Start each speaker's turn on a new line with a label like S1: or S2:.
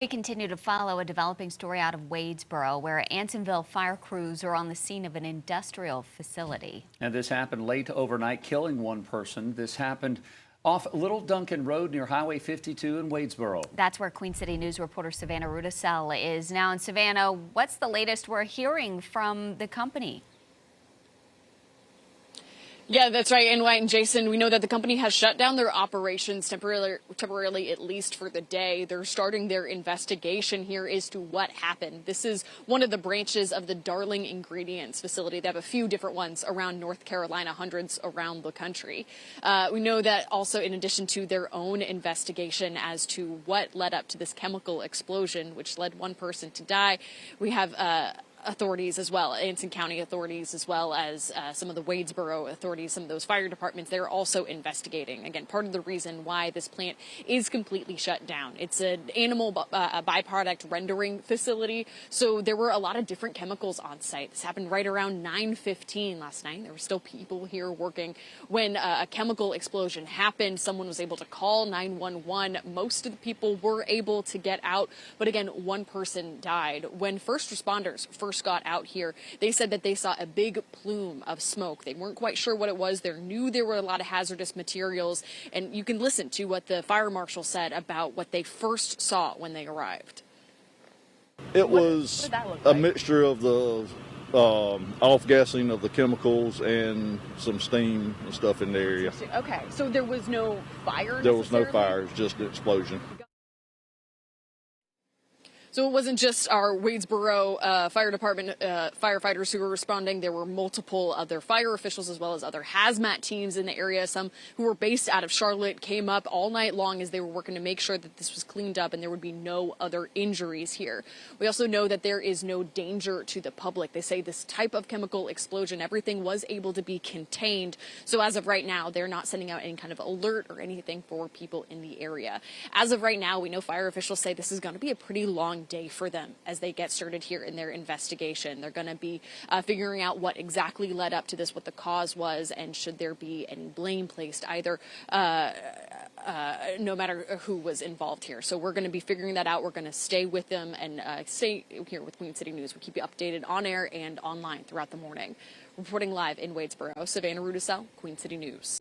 S1: We continue to follow a developing story out of Wadesboro, where Ansonville fire crews are on the scene of an industrial facility.
S2: And this happened late overnight, killing one person. This happened off Little Duncan Road near Highway 52 in Wadesboro.
S1: That's where Queen City News reporter Savannah Rudisell is now. And Savannah, what's the latest we're hearing from the company?
S3: Yeah, that's right. And Jason, we know that the company has shut down their operations temporarily, at least for the day. They're starting their investigation here as to what happened. This is one of the branches of the Darling Ingredients facility. They have a few different ones around North Carolina, hundreds around the country. We know that also, in addition to their own investigation as to what led up to this chemical explosion, which led one person to die, we have authorities as well, Anson County authorities, as well as some of the Wadesboro authorities, some of those fire departments. They're also investigating. Again, part of the reason why this plant is completely shut down. It's an animal byproduct rendering facility, so there were a lot of different chemicals on site. This happened right around 9:15 last night. There were still people here working when a chemical explosion happened. Someone was able to call 911. Most of the people were able to get out, but again, one person died. When first responders first got out here, they said that they saw a big plume of smoke. They weren't quite sure what it was. They knew there were a lot of hazardous materials, and you can listen to what the fire marshal said about what they first saw when they arrived.
S4: It was a mixture of the off-gassing of the chemicals and some steam and stuff in the area.
S3: Okay, so there was no fire?
S4: There was no fire, it was just an explosion.
S3: So it wasn't just our Wadesboro Fire Department firefighters who were responding. There were multiple other fire officials as well as other hazmat teams in the area. Some who were based out of Charlotte came up all night long as they were working to make sure that this was cleaned up and there would be no other injuries here. We also know that there is no danger to the public. They say this type of chemical explosion, everything was able to be contained. So as of right now, they're not sending out any kind of alert or anything for people in the area. As of right now, we know fire officials say this is going to be a pretty long day for them as they get started here in their investigation. They're going to be figuring out what exactly led up to this, what the cause was, and should there be any blame placed either, no matter who was involved here. So we're going to be figuring that out. We're going to stay with them and stay here with Queen City News. We'll keep you updated on air and online throughout the morning. Reporting live in Wadesboro, Savannah Rudisell, Queen City News.